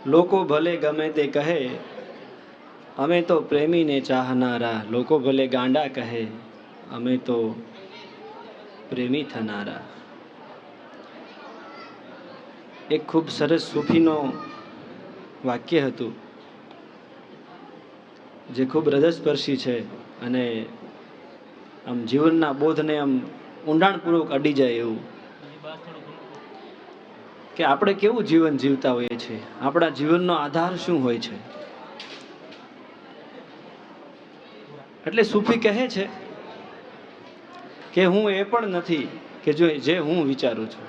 લોકો ભલે ગમે તે કહે, અમે તો પ્રેમીને ચાહનારા. લોકો ભલે ગાંડા કહે, અમે તો પ્રેમી થનારા. એક ખૂબ સરસ સૂફીનો વાક્ય હતું જે ખૂબ હૃદયસ્પર્શી છે અને આમ જીવનના બોધને આમ ઊંડાણપૂર્વક અડી જાય એવું, કે આપણે કેવું જીવન જીવતા હોઈએ છીએ, આપણા જીવનનો આધાર શું હોય છે. એટલે સૂફી કહે છે કે હું એ પણ નથી કે જે હું વિચારું છું,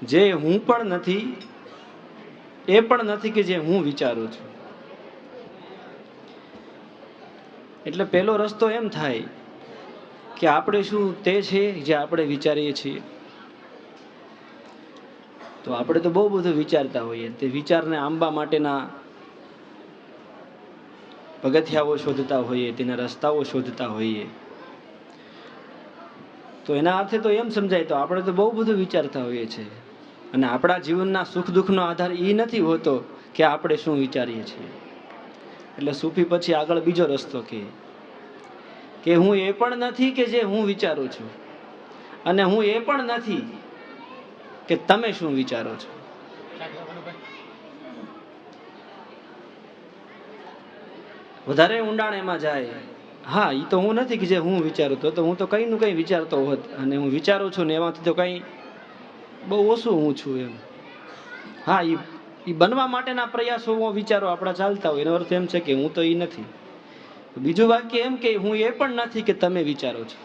જે હું પણ નથી એ પણ નથી કે જે હું વિચારું છું. એટલે પહેલો રસ્તો એમ થાય કે આપણે શું તે છે જે આપણે વિચારીએ છીએ. તો આપણે તો બહુ બધું વિચારતા હોઈએ, તે વિચારને આંબા માટેના પગથિયાઓ શોધતા હોઈએ, તેના રસ્તાઓ શોધતા હોઈએ. તો એના અર્થે તો એમ સમજાય તો આપણે તો બહુ બધું વિચારતા હોઈએ છીએ, અને આપણા જીવનના સુખ દુઃખનો આધાર એ નથી હોતો કે આપણે શું વિચારીએ છીએ. એટલે સૂફી પછી આગળ બીજો રસ્તો કે હું એ પણ નથી કે જે હું વિચારું છું, અને હું એ પણ નથી કે તમે શું વિચારો છો. વધારે ઊંડાણ એમાં જાય. હા, એ તો હું નથી કે જે હું વિચારું, તો હું તો કઈ નું કઈ વિચારતો હોત, અને હું વિચારું છું ને એમાંથી તો કઈ બહુ ઓછું હું છું એમ. હા, એ બનવા માટેના પ્રયાસો વિચારો આપણા ચાલતા હોય, એનો અર્થ એમ છે કે હું તો એ નથી. બીજું વાક્ય એમ કે હું એ પણ નથી કે તમે વિચારો છો.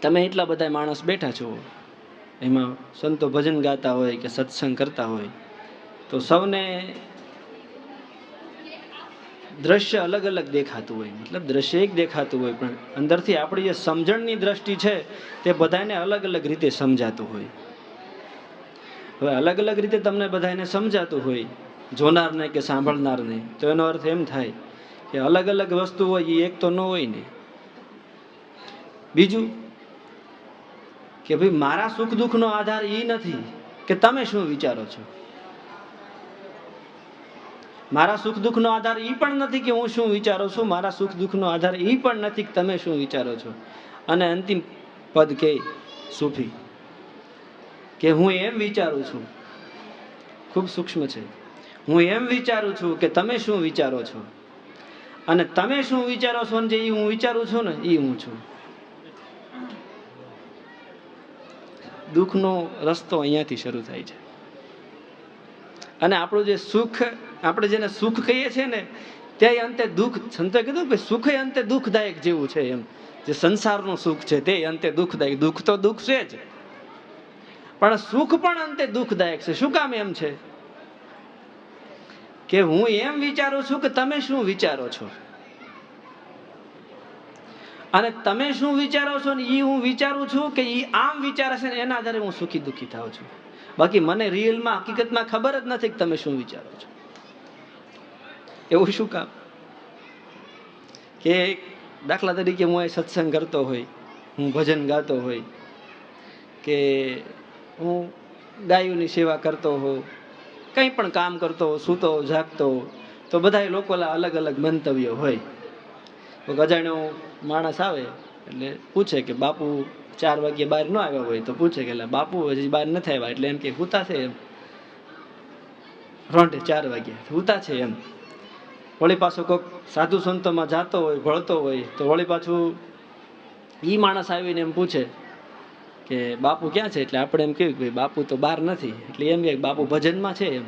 તમે એટલા બધા માણસ બેઠા છો, એમાં સંતો ભજન ગાતા હોય કે સત્સંગ કરતા હોય, તો સૌને દ્રશ્ય અલગ અલગ દેખાતું હોય. મતલબ દ્રશ્ય એક દેખાતું હોય, પણ અંદરથી આપણી જે સમજણની દ્રષ્ટિ છે તે બધાને અલગ અલગ રીતે સમજાતું હોય. હવે અલગ અલગ રીતે તમને બધાને સમજાતું હોય, જોનારને કે સાંભળનારને, તો એનો અર્થ એમ થાય કે અલગ અલગ વસ્તુ હોય એ એક તો ન હોય ને. બીજું કે ભાઈ મારા સુખ દુઃખનો આધાર એ નથી કે તમે શું વિચારો છો. મારા સુખ દુઃખનો આધાર એ પણ નથી કે હું શું વિચારું છું. મારા સુખ દુઃખનો આધાર એ પણ નથી કે તમે શું વિચારો છો. અને અંતિમ પદ કે સૂફી કે હું એમ વિચારું છું, ખૂબ સૂક્ષ્મ છે, હું એમ વિચારું છું કે તમે શું વિચારો છો, અને તમે શું વિચારો છો જે હું વિચારું છું ને એ હું છું. દુઃખનો રસ્તો અહીંયાથી શરૂ થાય છે. અને આપણું જે સુખ, આપણે જેને સુખ કહીએ છીએ ને, તે અંતે દુઃખ. સંતોએ કીધું કે સુખ એ અંતે દુઃખદાયક જેવું છે એમ. જે સંસારનું સુખ છે તે અંતે દુઃખદાયક. દુઃખ તો દુઃખ છે જ, પણ સુખ પણ અંતે દુઃખદાયક છે. શું કામ એમ છે કે હું એમ વિચારું છું કે તમે શું વિચારો છો, અને તમે શું વિચારો છો ને એ હું વિચારું છું કે એ આમ વિચારે છે ને એના આધારે હું સુખી દુઃખી થાઉં છું. બાકી મને રિયલમાં હકીકતમાં ખબર જ નથી કે તમે શું વિચારો છો. એવું શું કામ કે દાખલા તરીકે હું અહીં સત્સંગ કરતો હોય, હું ભજન ગાતો હોય, કે હું ગાયોની સેવા કરતો હોઉં, કંઈ પણ કામ કરતો હોઉં, સૂતો જાગતો હોઉં, તો બધા લોકો અલગ અલગ મંતવ્યો હોય. અજાણ્યો માણસ આવે એટલે પૂછે કે બાપુ 4 વાગ્યે બહાર ન આવ્યા હોય તો પૂછે કે બાપુ હજી બહાર નથી આવ્યા, એટલે એમ કે હુતા છે એમ, રોંઢે 4 વાગ્યે હુતા છે એમ. વળી પાછો કોઈક સાધુ સંતોમાં જાતો હોય, ભળતો હોય, તો વળી પાછું ઈ માણસ આવીને એમ પૂછે કે બાપુ ક્યાં છે, એટલે આપણે એમ કહ્યું કે બાપુ તો બહાર નથી, એટલે એમ કે બાપુ ભજનમાં છે એમ.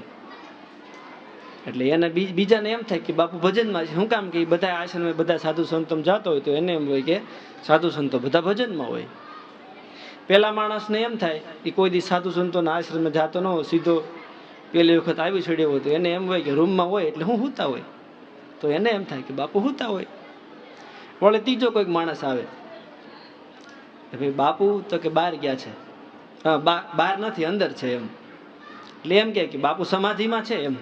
એટલે એને બીજાને એમ થાય કે બાપુ ભજનમાં છે. શું કામ કે બધા આશ્રમે બધા સાધુ સંતો જાતો હોય તો એને એમ હોય કે સાધુ સંતો બધા ભજનમાં હોય. પેલા માણસને એમ થાય કે કોઈ દી સાધુ સંતોના આશ્રમે જાતો ન હોય, સીધો પેલી વખત આવી છોડ્યો હોય, તો એને એમ હોય કે રૂમમાં હોય એટલે હું હુતા હોય, તો એને એમ થાય કે બાપુ હુતા હોય. વળે ત્રીજો કોઈક માણસ આવે, ભાઈ બાપુ તો કે બહાર ગયા છે. હા, બહાર નથી, અંદર છે એમ. એટલે એમ કે બાપુ સમાધિમાં છે એમ.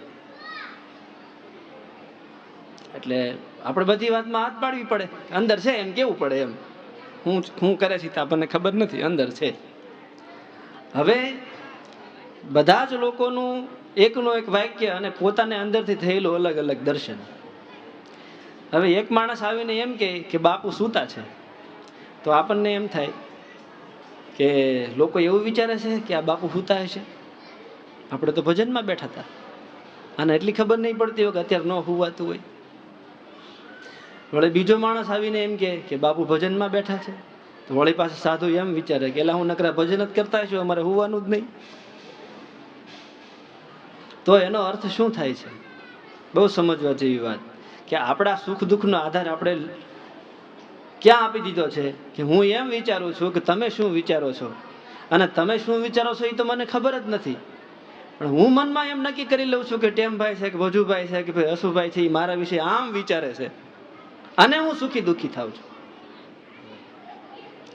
એટલે આપણે બધી વાતમાં હાથ પાડવી પડે, અંદર છે એમ કેવું પડે એમ. હું કરે છે તો આપણને ખબર નથી, અંદર છે. હવે બધા જ લોકોનું એકનું એક વાક્ય અને પોતાને અંદરથી થયેલું અલગ અલગ દર્શન. હવે એક માણસ આવીને એમ કે બાપુ સૂતા છે, તો આપણને એમ થાય કે લોકો એવું વિચારે છે કે આ બાપુ સૂતા હશે, આપણે તો ભજનમાં બેઠા હતા, અને એટલી ખબર નહીં પડતી હોય કે અત્યારે ન સુવાતું હોય. વળી બીજો માણસ આવીને એમ કે બાપુ ભજનમાં બેઠા છે, તો વળી પાસે સાધુ એમ વિચારે કે એલા હું નકરા ભજન જ કરતા છું, અમારે હોવાનું જ નહીં. તો એનો અર્થ શું થાય છે? બહુ સમજવા જેવી વાત કે આપણા સુખ દુઃખનો આધાર આપણે ક્યાં આપી દીધો છે કે હું એમ વિચારું છું કે તમે શું વિચારો છો, અને તમે શું વિચારો છો એ તો મને ખબર જ નથી, પણ હું મનમાં એમ નક્કી કરી લઉં છું કે ટેમભાઈ છે કે ભજુભાઈ છે કે ભાઈ અશુભાઈ છે એ મારા વિશે આમ વિચારે છે, અને હું સુખી દુઃખી થાઉં છું.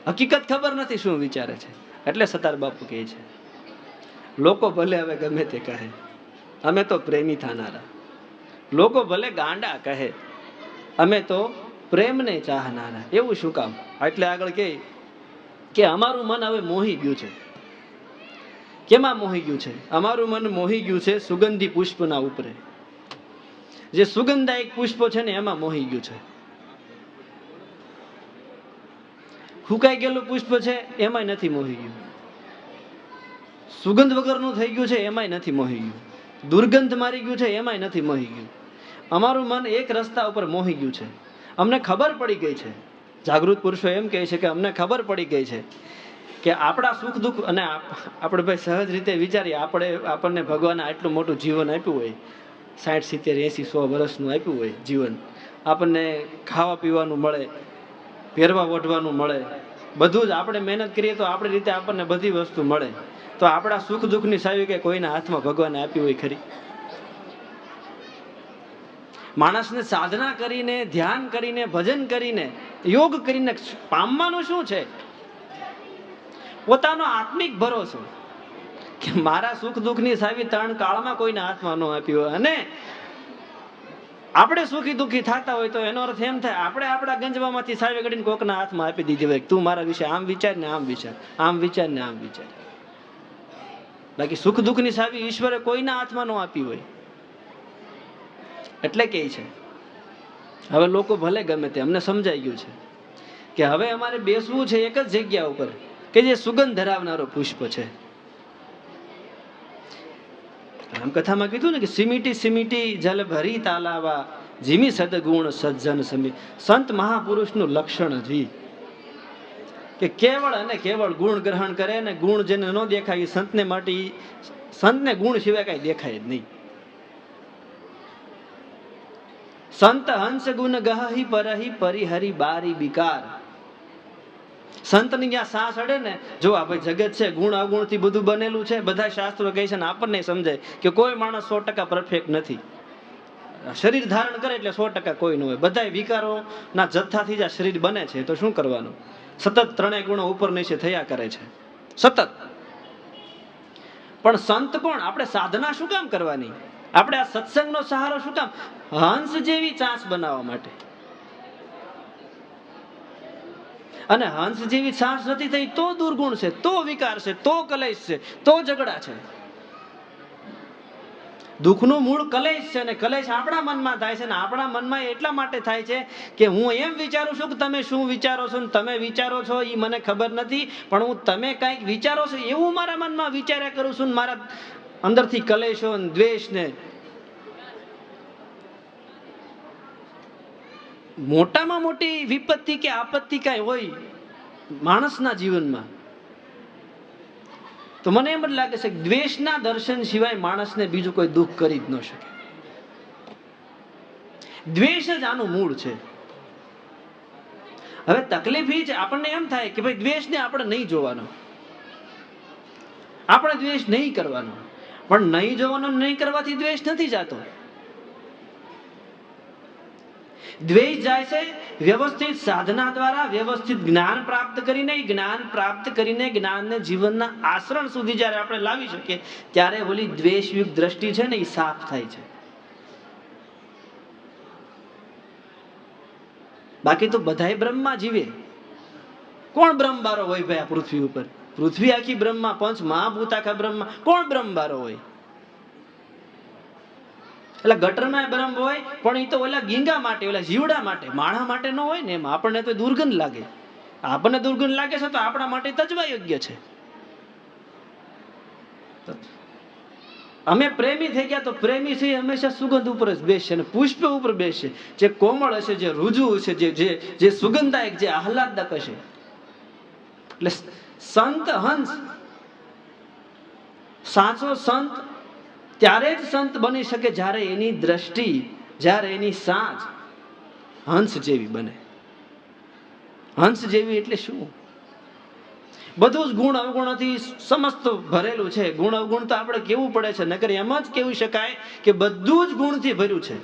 હકીકત ખબર નથી શું વિચારે છે. એટલે સતાર બાપુ કહે છે લોકો ભલે હવે ગમે તે કહે, અમે તો પ્રેમી થનારા. લોકો ભલે ગાંડા કહે, અમે તો પ્રેમને ચાહનારા. એવું શું કામ? એટલે આગળ કે અમારું મન હવે મોહી ગયું છે. કેમાં મોહી ગયું છે? અમારું મન મોહી ગયું છે સુગંધી પુષ્પના ઉપરે. જે સુગંધદાયક પુષ્પો છે ને એમાં મોહી ગયું છે. ફૂંકાઈ ગયેલું પુષ્પ છે એમાંય નથી મોહી ગયું. સુગંધ વગરનું થઈ ગયું છે એમાંય નથી મોહી ગયું. દુર્ગંધ મારી ગયું છે એમાંય નથી મોહી ગયું. અમારું મન એક રસ્તા ઉપર મોહી ગયું છે. અમને ખબર પડી ગઈ છે, જાગૃત પુરુષો એમ કહે છે કે અમને ખબર પડી ગઈ છે કે આપણા સુખ દુઃખ, અને આપણે ભાઈ સહજ રીતે વિચારીએ, આપણને ભગવાને આટલું મોટું જીવન આપ્યું હોય, 60, 70, 80, 100 વર્ષનું આપ્યું હોય જીવન, આપણને ખાવા પીવાનું મળે, પહેરવા ઓઢવાનું મળે, બધું જ આપણે મહેનત કરીએ તો આપણી રીતે આપણને બધી વસ્તુ મળે, તો આપણા સુખ દુઃખની સાવી કે કોઈના હાથમાં ભગવાને આપ્યું હોય ખરી? માણસને સાધના કરીને, ધ્યાન કરીને, ભજન કરીને, યોગ કરીને પામવાનું શું છે? પોતાનો આત્મિક ભરોસો કે મારા સુખ દુઃખની સાવી ત્રણ કાળમાં કોઈના હાથમાં ન આપ્યું હોય. અને આપણે સુખી દુઃખી થતા હોય તો એનો અર્થ એમ થાય આપણે આપણા ગંજવામાંથી સાવી કાઢીને કોકના હાથમાં આપી દીધી હોય, તું મારા વિશે આમ વિચાર ને આમ વિચાર, આમ વિચાર ને આમ વિચાર. બાકી સુખ દુઃખની સાવી ઈશ્વરે કોઈના હાથમાં ન આપી હોય. એટલે કે છે હવે લોકો ભલે ગમે તે, અમને સમજાઈ ગયું છે કે હવે અમારે બેસવું છે એક જ જગ્યા ઉપર કે જે સુગંધ ધરાવનારો પુષ્પ છે. આમ કથામાં કીધું ને કે સિમીટી સિમીટી જલ ભરી તાલાવા, જીમી સદગુણ સજ્જન સમી. સંત મહાપુરુષનું લક્ષણ જી કે કેવળ અને કેવળ ગુણ ગ્રહણ કરે, ને ગુણ જેને ન દેખાય સંતને માટે, સંતને ગુણ સિવાય કઈ દેખાય જ નહીં. સંત હંસ ગુણ ગહી પરહી પરિહરી બારી બિકાર. સંતની જ્યાં સાસ અડે ને, જો આ ભાઈ જગત છે ગુણ અવગુણ થી બધું બનેલું છે, બધા શાસ્ત્રો કહે છે ને આપણને સમજાય કે કોઈ માણસ 100% પરફેક્ટ નથી. શરીર ધારણ કરે એટલે 100% કોઈ ન હોય. બધા વિકારોના જથ્થાથી જ આ શરીર બને છે, તો શું કરવાનું? સતત ત્રણેય ગુણો ઉપર નીચે થયા કરે છે સતત. પણ સંત કોણ? આપણે સાધના શું કામ કરવાની? આપણે આ સત્સંગનો સહારો શું કામ? હંસ જેવી ચાંચ બનાવવા માટે. અને હંસ જેવી ચાંચ નથી થઈ તો દુર્ગુણ છે, તો વિકાર છે, તો કલેશ છે, તો ઝઘડા છે. દુઃખનું મૂળ કલેશ છે, અને કલેશ આપણા મનમાં થાય છે. ને આપણા મનમાં એટલા માટે થાય છે કે હું એમ વિચારું છું કે તમે શું વિચારો છો, તમે વિચારો છો એ મને ખબર નથી, પણ હું તમે કંઈક વિચારો છો એવું મારા મનમાં વિચાર્યા કરું છું. મારા અંદરથી કલેશો, દ્વેષ ને મોટામાં મોટી વિપત્તિ કે આપત્તિ કઈ હોય માણસના જીવનમાં, તો મને એમ જ લાગે છે કે દ્વેષના દર્શન સિવાય માણસને બીજું કોઈ દુઃખ કરી જ ન શકે. દ્વેષ જ આનું મૂળ છે. હવે તકલીફ એ છે, આપણને એમ થાય કે ભાઈ દ્વેષને આપણે નહીં જોવાનો, આપણે દ્વેષ નહીં કરવાનો. પણ નહીં જોવાનો, નહીં કરવાથી દ્વેષ નથી જતો. દ્વેષ જાય છે વ્યવસ્થિત સાધના દ્વારા, વ્યવસ્થિત જ્ઞાન પ્રાપ્ત કરીને. જ્ઞાન પ્રાપ્ત કરીને જ્ઞાનને જીવનના આચરણ સુધી જ્યારે આપણે લાવી શકીએ ત્યારે ઓલી દ્વેષયુક્ત દ્રષ્ટિ છે ને એ સાફ થાય છે. બાકી તો બધાય બ્રહ્મમાં જીવે. કોણ બ્રહ્મબારો હોય ભાઈ આ પૃથ્વી ઉપર? પૃથ્વી આખી બ્રહ્મા, પંચ મહાભૂત આખા બ્રહ્મા, કોણ બ્રહ્મવાળો હોય? એટલે ગટરમાં બ્રહ્મ હોય, પણ એ તો ઓલા ગીંગા માટે, ઓલા જીવડા માટે, માણા માટે ન હોય ને. એમ આપણને તો દુર્ગંધ લાગે. આપણને દુર્ગંધ લાગે છે તો આપણા માટે તજવા યોગ્ય છે. અમે પ્રેમી થઈ ગયા તો પ્રેમી છે હંમેશા સુગંધ ઉપર જ બેસશે અને પુષ્પ ઉપર બેસશે. જે કોમળ હશે, જે રુજુ હશે, જે સુગંધદાયક, જે આહલાદક હશે. એટલે સંત હંસ, સાચો સંત ત્યારે જ સંત બની શકે જ્યારે એની દ્રષ્ટિ, જ્યારે એની સાંજ હંસ જેવી બને. હંસ જેવી એટલે શું? બધું જ ગુણ અવગુણોથી સમસ્ત ભરેલું છે. ગુણ અવગુણ તો આપણે કેવું પડે છે, નકર એમ જ કેવું શકાય કે બધું જ ગુણથી ભર્યું છે.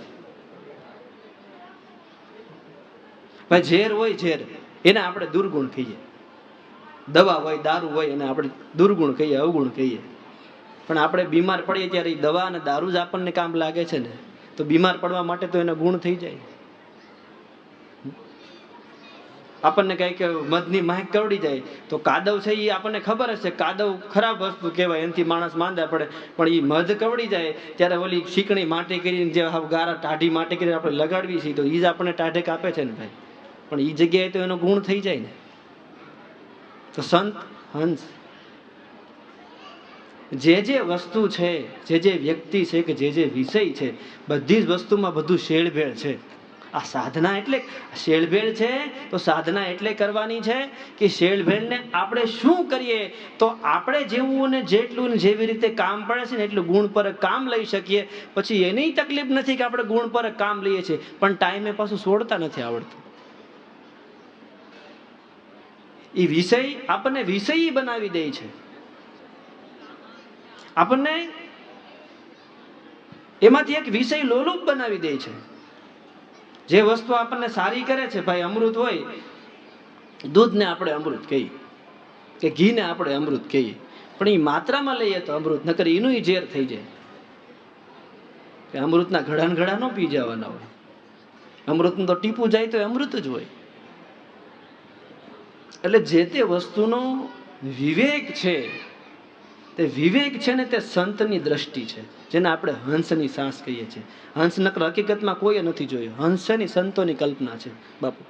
ભાઈ ઝેર હોય, ઝેર એને આપણે દુર્ગુણ કહીએ. દવા હોય, દારૂ હોય એને આપણે દુર્ગુણ કહીએ, અવગુણ કહીએ. પણ આપણે બીમાર પડીએ ત્યારે દવા અને દારૂ જ આપણને કામ લાગે છે ને, તો બીમાર પડવા માટે તો એનો ગુણ થઈ જાય. આપણને કઈ કે મધની માહિક કરડી જાય તો કાદવ છે એ આપણને ખબર હશે, કાદવ ખરાબ વસ્તુ કહેવાય, એનાથી માણસ માંદા પડે. પણ એ મધ કવડી જાય ત્યારે ઓલી શીકણી માટી કરીને, જે ગારા ટાઢી માટી કરીને આપણે લગાડવી છીએ તો એ જ આપણને ટાઢેક આપે છે ને ભાઈ. પણ એ જગ્યાએ તો એનો ગુણ થઈ જાય ને. તો સંત હંસ જે વસ્તુ છે, જે વ્યક્તિ છે, કે જે વિષય છે, બધી જ વસ્તુમાં બધું શેળભેળ છે. આ સાધના એટલે શેળભેળ છે. તો સાધના એટલે કરવાની છે કે શેળભેળને આપણે શું કરીએ તો આપણે જેવું ને જેટલું ને જેવી રીતે કામ પડે છે ને એટલું ગુણ પર કામ લઈ શકીએ. પછી એની તકલીફ નથી કે આપણે ગુણ પર કામ લઈએ છીએ પણ ટાઈમે પાછું છોડતા નથી આવડતું. એ વિષય આપણને વિષયી બનાવી દે છે. આપણને એમાંથી એક વિષય લોલુપ બનાવી દે છે. જે વસ્તુ આપણને સારી કરે છે, ભાઈ અમૃત હોય, દૂધને આપણે અમૃત કહીએ કે ઘીને આપણે અમૃત કહીએ, પણ એ માત્રામાં લઈએ તો અમૃત, નકર એનું ઝેર થઈ જાય. અમૃતના ઘડા ઘડા ન પી જવાના હોય. અમૃતનું તો ટીપું જાય તો અમૃત જ હોય. એટલે જે તે વસ્તુનો વિવેક છે, તે વિવેક છે ને તે સંતની દ્રષ્ટિ છે, જેને આપણે હંસની સાસ કહીએ છીએ. હંસ નકર હકીકતમાં કોઈએ નથી જોયો. હંસ છે ને સંતોની કલ્પના છે બાપુ.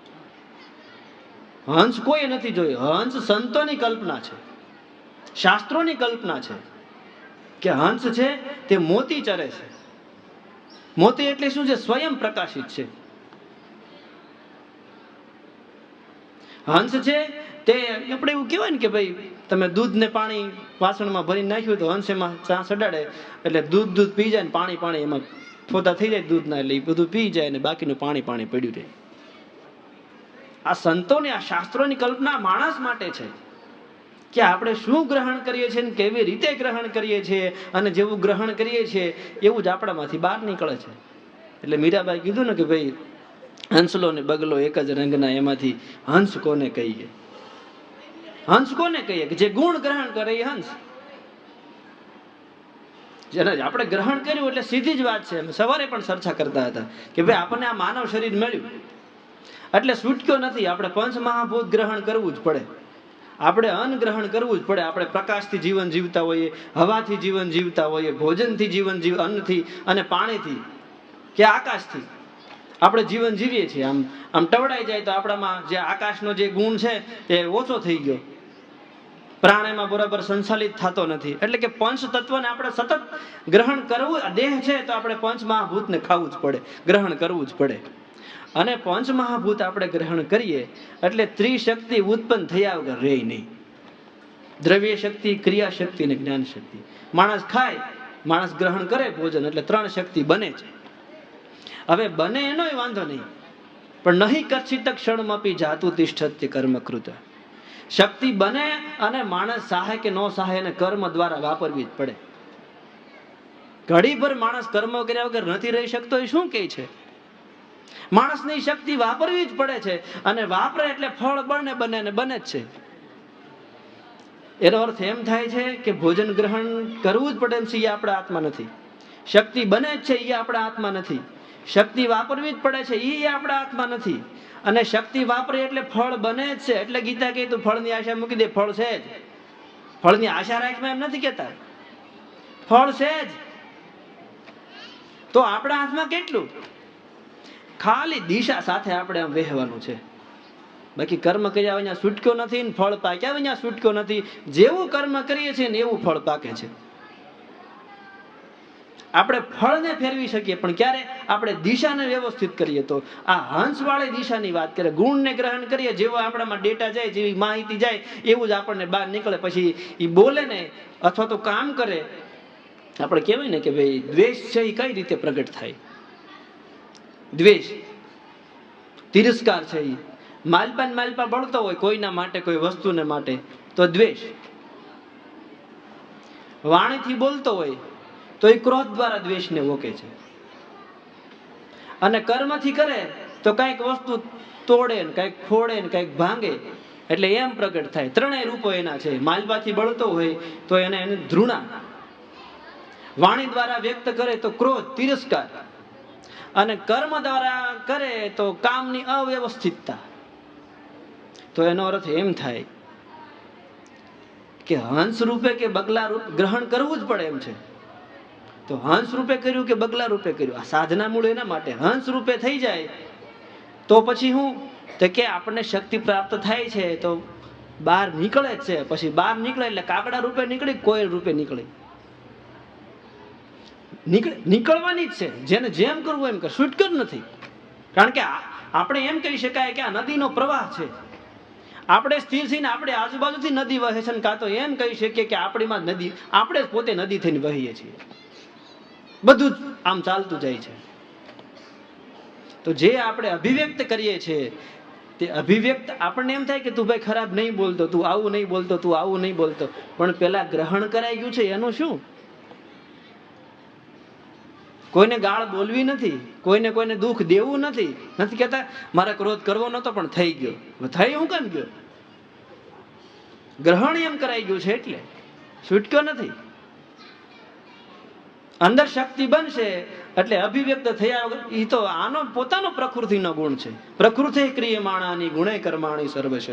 હંસ કોઈએ નથી જોયો. હંસ સંતોની કલ્પના છે, શાસ્ત્રોની કલ્પના છે કે હંસ છે તે મોતી ચરે છે. મોતી એટલે શું છે? સ્વયં પ્રકાશિત છે. હંસ છે તે આપણે એવું કહેવાય ને કે ભાઈ તમે દૂધ ને પાણી વાસણમાં ભરી નાખ્યું તો હંસ એમાં ચા સડાડે એટલે દૂધ પી જાય ને પાણી એમાં ફોતા થઈ જાય દૂધના, એટલે એ બધું પી જાય ને બાકીનું પાણી પડ્યું રહે. આ સંતોની, આ શાસ્ત્રોની કલ્પના માણસ માટે છે કે આપણે શું ગ્રહણ કરીએ છીએ ને કેવી રીતે ગ્રહણ કરીએ છીએ, અને જેવું ગ્રહણ કરીએ છીએ એવું જ આપણામાંથી બહાર નીકળે છે. એટલે મીરાબાઈ કીધું ને કે ભાઈ હંસલો ને બગલો એક જ રંગના, એમાંથી હંસ કોને કહીએ? હંસ કોને કહીએ? કે જે ગુણ ગ્રહણ કરે એ હંસ. જેને આપણે ગ્રહણ કર્યું એટલે સીધી જ વાત છે. અમે સવારે પણ ચર્ચા કરતા હતા કે ભાઈ આપણને આ માનવ શરીર મળ્યું એટલે છૂટક્યો નથી. આપણે પંચ મહાભૂત ગ્રહણ કરવું જ પડે, આપણે અન્ન ગ્રહણ કરવું જ પડે. આપણે પ્રકાશથી જીવન જીવતા હોઈએ, હવાથી જીવન જીવતા હોઈએ, ભોજનથી જીવન અન્નથી અને પાણીથી કે આકાશથી આપણે જીવન જીવીએ છીએ. આમ ટવડાઈ જાય તો આપણામાં જે આકાશનો જે ગુણ છે તે ઓછો થઈ ગયો, પ્રાણ એમાં બરાબર સંચાલિત થતો નથી. એટલે કે પંચ તત્વને આપણે સતત ગ્રહણ કરવું. દેહ છે તો આપણે પંચ મહાભૂતને ખાવું જ પડે, ગ્રહણ કરવું જ પડે. અને પંચ મહાભૂત આપણે ગ્રહણ કરીએ એટલે ત્રિશક્તિ ઉત્પન્ન થયા વગર રહે નહીં. દ્રવ્ય શક્તિ, ક્રિયા શક્તિ અને જ્ઞાન શક્તિ. માણસ ખાય, માણસ ગ્રહણ કરે ભોજન એટલે 3 શક્તિ બને છે. હવે બને એનોય વાંધો નહીં, પણ નહીં કચ્છિત ક્ષણમપી જાતું તિષ્ઠત્ય કર્મકૃત. શક્તિ બને અને માણસ સાહે કે નો સાહે એને કર્મ દ્વારા વાપરવી જ પડે. ઘડીભર માણસ કર્મ કર્યા વગર નથી રહી શકતો. એ શું કહે છે? માણસની શક્તિ વાપરવી જ પડે છે, અને વાપરે એટલે ફળ બને ને બને જ છે. એનો અર્થ એમ થાય છે કે ભોજન ગ્રહણ કરવું જ પડે છે એ આપણા આત્મા નથી. શક્તિ બને જ છે એ આપણા આત્મા નથી. શક્તિ વાપરવી જ પડે છે એ આપણા આત્મા નથી. અને શક્તિ વાપરે એટલે ફળ બને જ છે. એટલે ગીતા કહે તું ફળની આશા મૂકી દે, ફળ છે જ. ફળની આશા રાખમાં એમ નથી કહેતા, ફળ છે જ. તો આપણા હાથમાં કેટલું? ખાલી દિશા સાથે આપણે આમ વહેવાનું છે. બાકી કર્મ કર્યા વિના છૂટક્યો નથી ને ફળ પાક્યા વિના છૂટક્યો નથી. જેવું કર્મ કરીએ છીએ ને એવું ફળ પાકે છે. આપણે ફળને ફેરવી શકીએ, પણ ક્યારે? આપણે દિશાને વ્યવસ્થિત કરીએ તો. આ હંસવાળી દિશાની વાત કરે, ગુણને ગ્રહણ કરીએ, જેવો આપણામાં ડેટા જાય, જેવી માહિતી જાય, એવું જ આપણને બહાર નીકળે. પછી એ બોલે ને અથવા તો કામ કરે. આપણે કહેવાય ને કે ભાઈ દ્વેષ છે એ કઈ રીતે પ્રગટ થાય? દ્વેષ, તિરસ્કાર છે એ માલપા બળતો હોય કોઈના માટે, કોઈ વસ્તુને માટે, તો દ્વેષ. વાણીથી બોલતો હોય તો એ ક્રોધ દ્વારા દ્વેષને ઓકે છે. અને કર્મથી કરે તો કઈક વસ્તુ તોડે ને કઈક ફોડે ને કઈક ભાંગે, એટલે એમ પ્રગટ થાય. ત્રણેય રૂપો એના છે. માલપાથી બળતો હોય તો એને ધૃણા, વાણી દ્વારા વ્યક્ત કરે તો ક્રોધ, તિરસ્કાર, અને કર્મ દ્વારા કરે તો કામની અવ્યવસ્થિતતા. તો એનો અર્થ એમ થાય કે હંસ રૂપે કે બગલા રૂપ ગ્રહણ કરવું જ પડે એમ છે. તો હંસ રૂપે કર્યું કે બગલા રૂપે કર્યું, આ સાધના મૂળ એના માટે. હંસ રૂપે થઈ જાય તો પછી હું તો કે આપણને શક્તિ પ્રાપ્ત થાય છે તો બહાર નીકળે જ છે. પછી બહાર નીકળે એટલે કાગડા રૂપે નીકળી, કોયલ રૂપે નીકળી, નીકળવાની જ છે. જેને જેમ કરવું એમ કર, છૂટકો જ નથી. કારણ કે આપણે એમ કહી શકાય કે આ નદીનો પ્રવાહ છે. આપણે સ્થિર થઈને આપણે આજુબાજુથી નદી વહે છે, કાં તો એમ કહી શકીએ કે આપણીમાં નદી, આપણે જ પોતે નદી થઈને વહીએ છીએ. બધું જ આમ ચાલતું જાય છે. તો જે આપણે અભિવ્યક્ત કરીએ છીએ તે અભિવ્યક્ત આપણને એમ થાય કે તું ભાઈ ખરાબ નહીં બોલતો, તું આવું નહીં બોલતો, તું આવું નહીં બોલતો, પણ પેલા ગ્રહણ કરાઈ ગયું છે એનું શું? કોઈને ગાળ બોલવી નથી, કોઈને દુઃખ દેવું નથી. નથી કહેતા મારે ક્રોધ કરવો નતો પણ થઈ ગયો. થઈ હું કેમ ગયો? ગ્રહણ એમ કરાઈ ગયું છે એટલે છૂટક્યો નથી. અંદર શક્તિ બનશે એટલે અભિવ્યક્ત થયા વગર. એ તો આનો પોતાનો પ્રકૃતિનો ગુણ છે. પ્રકૃતિ ક્રિયમાણાની ગુણે કર્માણી સર્વશ.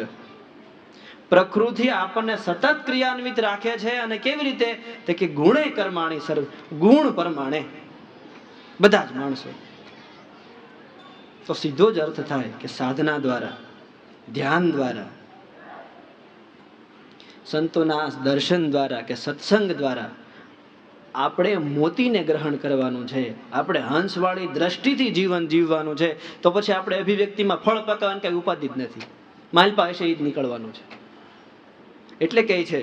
પ્રકૃતિ આપણને સતત ક્રિયાન્વિત રાખે છે. અને કેવી રીતે? તો કે ગુણે કર્માણી સર્વ, ગુણ પ્રમાણે બધા જ માણસો. તો સીધો જ અર્થ થાય કે સાધના દ્વારા, ધ્યાન દ્વારા, સંતોના દર્શન દ્વારા કે સત્સંગ દ્વારા આપણે મોતીને ગ્રહણ કરવાનું છે. આપણે હંસવાળી દ્રષ્ટિથી જીવન જીવવાનું છે. તો પછી આપણે અભિવ્યક્તિમાં ફળ પકાવવાની કઈ ઉપાધિ જ નથી. માલપા હશે એ જ નીકળવાનું છે. એટલે કહે છે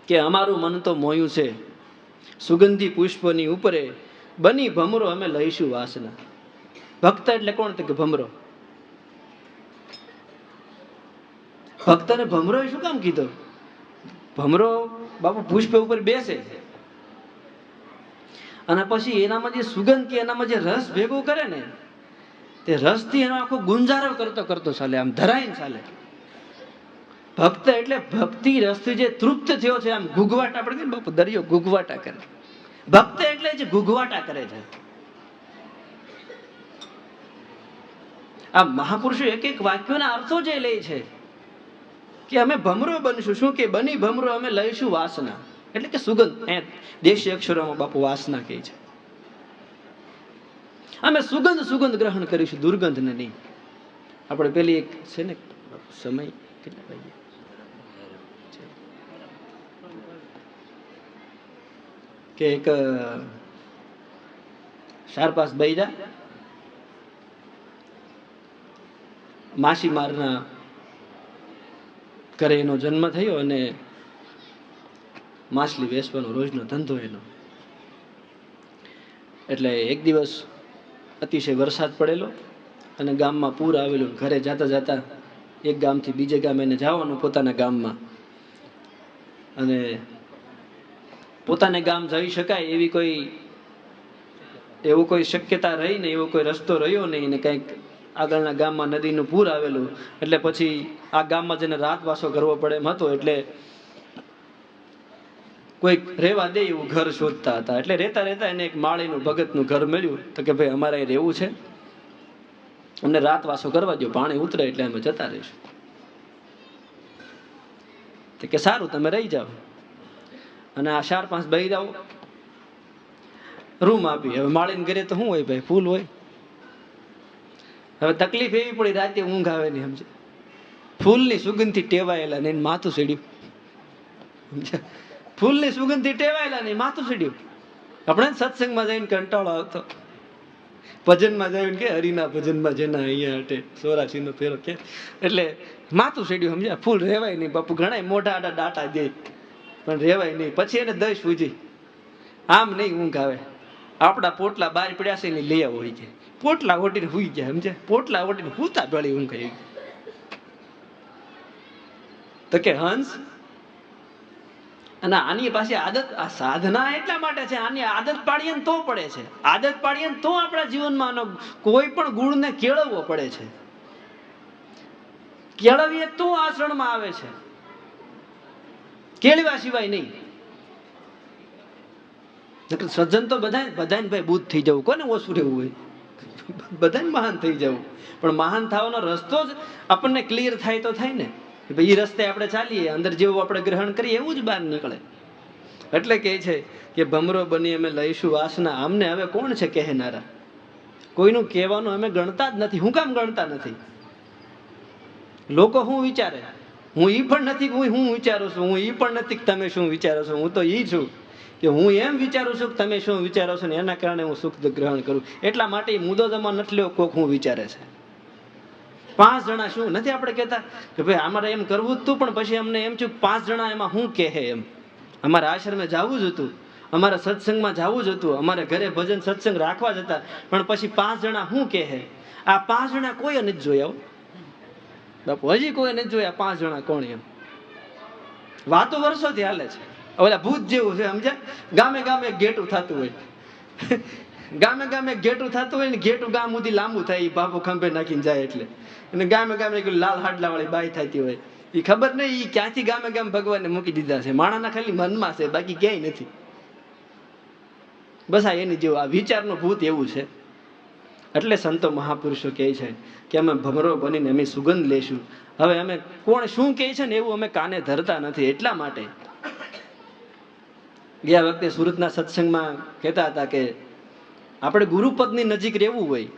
કે અમારું મન તો મોયું છે, સુગંધી પુષ્પની ઉપરે બની ભમરો અમે લઈશું વાસના. ભક્ત એટલે કોણ? તો કે ભમરો. ભક્તને ભમરો શું કામ કીધો? ભમરો બાપુ પુષ્પ ઉપર બેસે અને પછી એનામાં જે સુગંધ કે એનામાં જે રસ ભેગો કરે ને, તે રસથી એનો આખો ગુંજારો કરતો કરતો ચાલે, આમ ધરાઈને ચાલે. ભક્ત એટલે ભક્તિ રસથી જે તૃપ્ત થયો છે, આમ ગુગવાટા પડે ને બાપુ, દરિયો ગુગવાટા કરે. ભક્ત એટલે જે ગુગવાટા કરે છે. આ મહાપુરુષો એક એક વાક્યોના અર્થો જે લે છે કે અમે ભમરો બનશું. શું કે બની ભમરો અમે લઈશું વાસના, એટલે કે સુગંધ. દેશી અક્ષરોમાં બાપુ વાસના કહે છે. અમે સુગંધ ગ્રહણ કરીશું, દુર્ગંધ ને નહીં. આપણે પેલી એક છે ને સમય કેટલા વાગે કે એક શારપાસ બૈરા માછીમારના ઘરે એનો જન્મ થયો અને માછલી વેચવાનો રોજનો ધંધો એનો. એટલે એક દિવસ અતિશય વરસાદ પડેલો અને ગામમાં પૂર આવેલું. ઘરે જતા જતા એક ગામથી બીજે ગામ એને જવાનું પોતાના ગામમાં, અને પોતાને ગામ જઈ શકાય એવું કોઈ શક્યતા રહી ને, એવો કોઈ રસ્તો રહ્યો નહીં. ને કંઈક આગળના ગામમાં નદીનું પૂર આવેલું. એટલે પછી આ ગામમાં જેને રાતવાસો કરવો પડે એમ હતો. એટલે કોઈ રહેવા દે એવું ઘર શોધતા હતા. એટલે રહેતા રહેતા એને એક માળીનું ભગતનું ઘર મળ્યું. તો કે ભાઈ અમારે રહેવું છે, અમને રાતવાસો કરવા દો, પાણી ઉતરે એટલે અમે જતા રહીશું. તો કે સારું તમે રહી જાઓ, અને આ 4-5 બૈરાઓ રૂમ આપી. હવે માળીને ઘરે તો શું હોય ભાઈ, ફૂલ હોય. હવે તકલીફ એવી પડી, રાતે ઊંઘ આવે નહીં, સમજે. ફૂલની સુગંધથી ટેવાયેલા ને માથું સીડ્યું. ફૂલની સુગંધથી ટેવાયેલા ને માથું સીડ્યું. આપણે સત્સંગમાં જઈને કંટાળો આવતો, ભજનમાં જઈને કે હરિના ભજનમાં જેના અહીંયા હટે 84 ફેરો કે, એટલે માથું સીડ્યું, સમજ્યા. ફૂલ રેવાય નહીં બાપુ, ઘણા મોટા આડા ડાટા દે પણ રેવાય નહીં. પછી એને દઈ સૂજી, આમ નહીં ઊંઘ આવે. આપણા પોટલા બહાર પડ્યા છે ને લઈ આવો હોય છે, પોટલા ઓટીને હુઈ ગયા, સમજે. પોટલા ઓટીને હુતા ભળી ઊંઘ આવી. તો કે હંસ, અને આની પાસે આદત, આ સાધના એટલા માટે છે, આની આદત પાડીએ ને તો પડે છે. આદત પાડીએ ને તો આપણા જીવનમાં આનો કોઈ પણ ગુણને કેળવવો પડે છે. કેળવીએ તો આચરણમાં આવે છે, કેળવ્યા સિવાય નહીં. સજ્જન તો બધાને ભાઈ બુદ્ધ થઈ જવું, કોને ઓછું રહેવું હોય, બધાને મહાન થઈ જવું. પણ મહાન થવાનો રસ્તો જ આપણને ક્લિયર થાય તો થાય ને. એ રસ્તે આપણે ચાલીએ, અંદર જેવું આપણે ગ્રહણ કરીએ એવું જ બહાર નીકળે. એટલે કહે છે કે ભમરો બની અમે લઈશું વાસના, અમને હવે કોણ છે કહેનારા. કોઈનું કહેવાનું અમે ગણતા જ નથી. હું કામ ગણતા નથી? લોકો શું વિચારે, હું ઈ પણ નથી હું વિચારું છું, હું ઈ પણ નથી કે તમે શું વિચારો છો. હું તો ઈ છું કે હું એમ વિચારું છું કે તમે શું વિચારો છો, ને એના કારણે હું સુખ ગ્રહણ કરું. એટલા માટે મુદ્દો જમા નથી લેવો કોક હું વિચારે છે. 5 જણા શું નથી આપણે કહેતા કે ભાઈ અમારે એમ કરવું જ હતું, પણ પછી અમને એમ થયું 5 જણા એમાં શું કહે એમ. અમારે આશ્રમે જવું જ હતું, અમારે સત્સંગમાં જવું જ હતું, અમારે ઘરે ભજન સત્સંગ રાખવા જ હતા, પણ પછી 5 જણા શું કહે. આ 5 જણા કોઈ નથી જોયા બાપુ, હજી કોઈ નથી જોયા 5 જણા કોણ એમ. વાતો વર્ષોથી હાલે છે, ઓલા ભૂત જેવું છે, સમજ્યા. ગામે ગામે ગેટું થતું હોય, ગામે ગામે ગેટું થતું હોય ને, ગેટું ગામ સુધી લાંબુ થાય, એ બાપુ ખંભે નાખીને જાય. એટલે અને ગામે ગામે લાલ હાડલા વાળી બાઈ થતી હોય, એ ખબર નહીં એ ક્યાંથી ગામે ગામ ભગવાનને મૂકી દીધા છે. માણાના ખાલી મનમાં છે, બાકી ક્યાંય નથી. બસ આ એની જેવું આ વિચારનું ભૂત એવું છે. એટલે સંતો મહાપુરુષો કહે છે કે અમે ભમરો બનીને અમે સુગંધ લેશું. હવે અમે કોણ શું કહે છે ને એવું અમે કાને ધરતા નથી. એટલા માટે ગયા વખતે સુરતના સત્સંગમાં કહેતા હતા કે આપણે ગુરુપદની નજીક રહેવું હોય,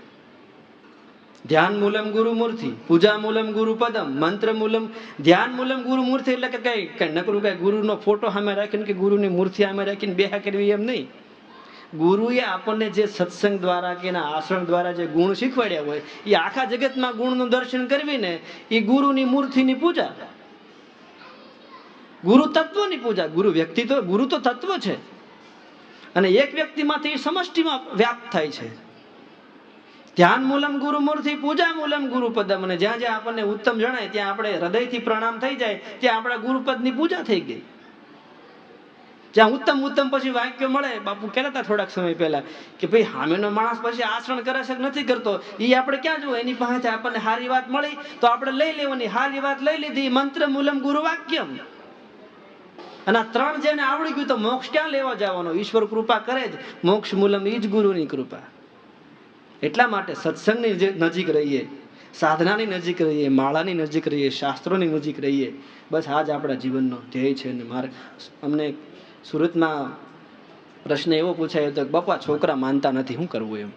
ધ્યાન મૂલમ ગુરુ મૂર્તિ, પૂજા મૂલમ ગુરુ પદમ, મંત્ર મૂલમ. ધ્યાન મૂલમ ગુરુ મૂર્તિ એટલે કે કઈ નકરું કઈ ગુરુનો ફોટો સામે રાખીને કે ગુરુની મૂર્તિ સામે રાખીને બેહા કરવી એમ નહીં. ગુરુએ આપણને જે સત્સંગ દ્વારા કે એના આશ્રમ દ્વારા જે ગુણ શીખવાડ્યા હોય, એ આખા જગતમાં ગુણનું દર્શન કરવીને એ ગુરુની મૂર્તિની પૂજા, ગુરુ તત્વની પૂજા. ગુરુ વ્યક્તિ તો ગુરુ તો તત્વ છે, અને એક વ્યક્તિમાંથી સમષ્ટિમાં વ્યાપ્ત થાય છે. ધ્યાન મૂલમ ગુરુ મૂર્તિ, પૂજા મૂલમ ગુરુ પદમ. અને જ્યાં જ્યાં આપણને ઉત્તમ જણાય ત્યાં આપણે હૃદયથી પ્રણામ થઈ જાય, ત્યાં આપણા ગુરુપદની પૂજા થઈ ગઈ. જ્યાં ઉત્તમ ઉત્તમ પછી વાક્યો મળે, બાપુ કહેતા હતા થોડાક સમય પહેલા કે ભાઈ સામેનો માણસ પછી આચરણ કરે છે નથી કરતો, એ આપણે ક્યાં જોવું. એની પાસે આપણને સારી વાત મળી તો આપણે લઈ લેવાની, સારી વાત લઈ લીધી. મંત્ર મૂલમ ગુરુ વાક્યમ. અને આ 3 જેને આવડી ગયું તો મોક્ષ ક્યાં લેવા જવાનો? ઈશ્વર કૃપા કરે જ. મોક્ષ મૂલમ ઈ જ ગુરુની કૃપા. એટલા માટે સત્સંગની નજીક રહીએ, સાધનાની નજીક રહીએ, માળાની નજીક રહીએ, શાસ્ત્રોની નજીક રહીએ. બસ આ જ આપણા જીવનનો ધ્યેય છે. અને મારે અમને સુરતમાં પ્રશ્ન એવો પૂછાયો હતો કે બાપા છોકરા માનતા નથી, શું કરવું એમ.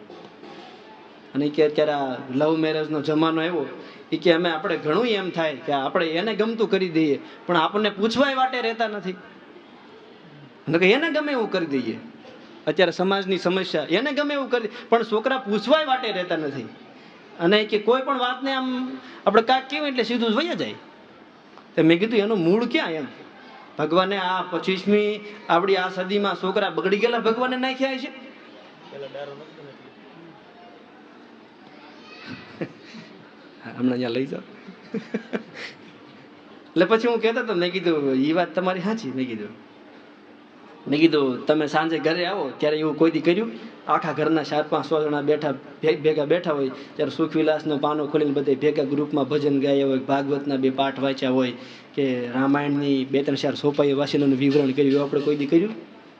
અને કે અત્યારે આ લવ મેરેજનો જમાનો આવ્યો, એ કે આપણે ઘણું એમ થાય કે આપણે એને ગમતું કરી દઈએ, પણ આપણને પૂછવાય વાટે રહેતા નથી. એને ગમે એવું કરી દઈએ. અત્યારે સમાજની સમસ્યા, એને ગમે એવું કરી, પણ છોકરા પૂછવાય વાટે રહેતા નથી. અને કે કોઈ પણ વાતને આમ આપણે કાંઈક કહેવાય એટલે સીધું વયા જાય. તો મેં કીધું એનું મૂળ ક્યાં એમ. ભગવાને આ 25મી આપણી આ સદીમાં છોકરા બગડી ગયેલા ભગવાને નાખ્યા છે. હમણાં અહીંયા લઈ જાઓ. એટલે પછી હું કહેતો હતો, મેં કીધું એ વાત તમારી સાચી. મેં કીધું તમે સાંજે ઘરે આવો ત્યારે એવું કોઈ દી કર્યું? આખા ઘરના 4-5 જણા ભેગા બેઠા હોય ત્યારે સુખવિલાસનો પાનો ખોલીને બધે ભેગા ગ્રુપમાં ભજન ગાયા હોય, ભાગવતના 2 પાઠ વાંચ્યા હોય કે રામાયણની 2-3-4 સોપાઈઓ વાંચીનું વિવરણ કર્યું, આપણે કોઈ દી કર્યું?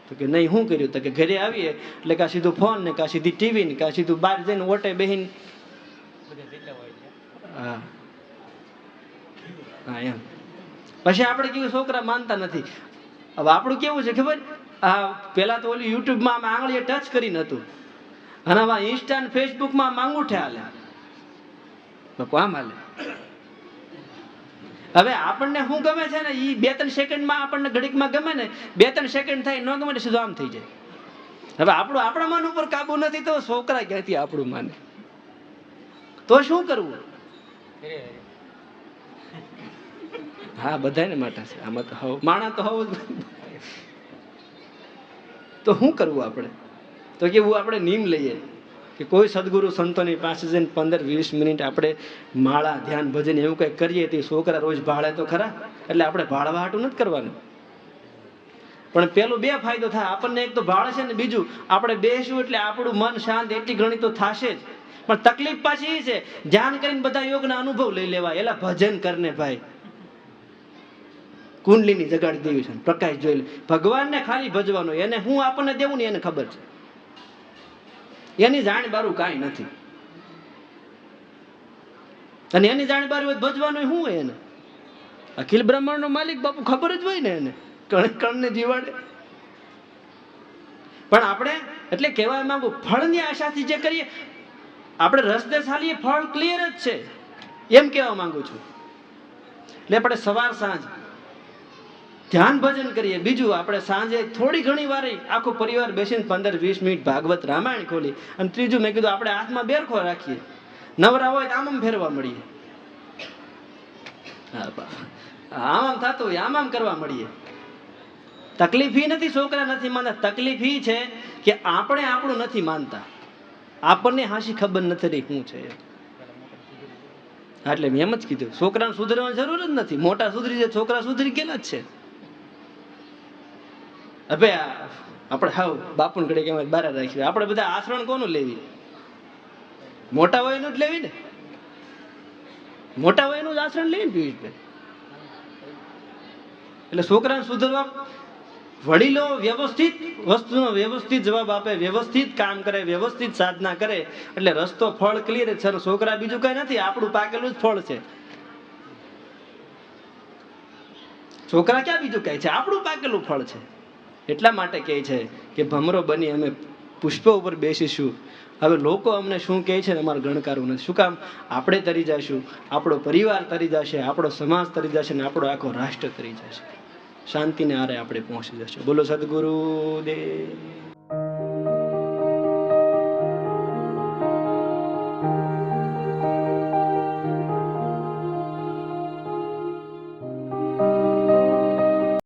તો કે નહીં. શું કર્યું? તો કે ઘરે આવીએ એટલે કાં સીધું ફોન ને, કાં સીધી ટીવી ને, કાં સીધું બહાર જઈને ઓટે બેહીને. હા હા એમ. પછી આપણે કેવું છોકરા માનતા નથી. હવે આપણું કેવું છે ખબર, આ પેલા તો ઓલી યુટ્યુબમાં આમ આંગળીએ ટચ કરીને હતું, અને હવે ઇન્સ્ટા ને ફેસબુકમાં આમ અંગૂઠે હાલે, બાપુ આમ હાલે. હવે આપણને શું ગમે છે ને, એ 2-3 સેકન્ડમાં આપણને ઘડીકમાં ગમે ને, 2-3 સેકન્ડ થાય ન ગમે ને સીધું આમ થઈ જાય. હવે આપણું આપણા મન ઉપર કાબુ નથી તો છોકરા ક્યાંથી આપણું માને? તો શું કરવું? હા, બધાને માટે છે આમાં તો. હવે માણા તો હવે તો શું કરવું આપણે? તો કેવું આપણે નિયમ લઈએ કે કોઈ સદગુરુ સંતોની પાસે જઈને 15-20 મિનિટ આપણે માળા ધ્યાન ભજન એવું કંઈક કરીએ તો છોકરા રોજ ભાળે તો ખરા. એટલે આપણે ભાળવા હાટું નથી કરવાનું, પણ પેલો 2 ફાયદો થાય આપણને. એક તો ભાળે છે ને, બીજું આપણે બેસવું એટલે આપણું મન શાંત એટલી ઘણી તો થશે જ. પણ તકલીફ પાછી એ છે, ધ્યાન કરીને બધા યોગના અનુભવ લઈ લેવા. એલા ભજન કરને ભાઈ, કુંડલીની જગાડી દેવી છે, પ્રકાશ જોઈ લે. ભગવાનને ખાલી ભજવાનો, એને હું આપણને દેવું ને એને ખબર છે. એની જાણ બારું કાંઈ નથી, અને એની જાણ બારું ભજવાનું શું હોય એને? અખિલ બ્રહ્માંડનો માલિક બાપુ ખબર જ હોય ને એને, કણને જીવાડે. પણ આપણે એટલે કહેવા માંગુ, ફળની આશાથી જે કરીએ આપણે રસ્તે ચાલીએ, ફળ ક્લિયર જ છે એમ કહેવા માંગુ છું. એટલે આપણે સવાર સાંજ ધ્યાન ભજન કરીએ. બીજું આપણે સાંજે થોડી ઘણી વાર આખો પરિવાર બેસીને 15-20 મિનિટ ભાગવત રામાયણ ખોલી. અને ત્રીજું મેં કીધું આપણે હાથમાં બેરખો રાખીએ, નવરા હોય તો આમ ફેરવા મળીએ. આમ થતું હોય આમ કરવા મળીએ. તકલીફ એ નથી છોકરા નથી માનતા, તકલીફ એ છે કે આપણે આપણું નથી માનતા, આપણને હાશી ખબર નથી રહી શું છે. એટલે મેં એમ જ કીધું, છોકરાને સુધરવાની જરૂર જ નથી. મોટા સુધરી જાય, છોકરા સુધરી ગયેલા જ છે. હવે આપણે હાવ બાપુને ઘડે કેમ બહાર રાખ્યું. આપણે બધા આચરણ કોનું લેવી? મોટા હોય એનું જ લેવી ને, મોટા હોય એનું જ આચરણ લેવી ને પિયુષભાઈ. એટલે છોકરાને સુધરવા વડીલો વ્યવસ્થિત વસ્તુનો વ્યવસ્થિત જવાબ આપે, વ્યવસ્થિત કામ કરે, વ્યવસ્થિત સાધના કરે એટલે રસ્તો ફળ ક્લિયર જ છે. છોકરા બીજું કઈ નથી, આપણું પાકેલું જ ફળ છે. છોકરા ક્યાં બીજું કઈ છે? આપણું પાકેલું ફળ છે. એટલા માટે કહે છે કે ભમરો બની અમે પુષ્પ ઉપર બેસીશું. હવે લોકો અમને શું કહે છે અમારે ગણકારવું નથી. શું કામ? આપણે તરી જઈશું, આપણો પરિવાર તરી જશે, આપણો સમાજ તરી જશે ને આપણો આખો રાષ્ટ્ર તરી જશે. શાંતિને આરે આપણે પહોંચી જશે. બોલો સદગુરુ દેવ.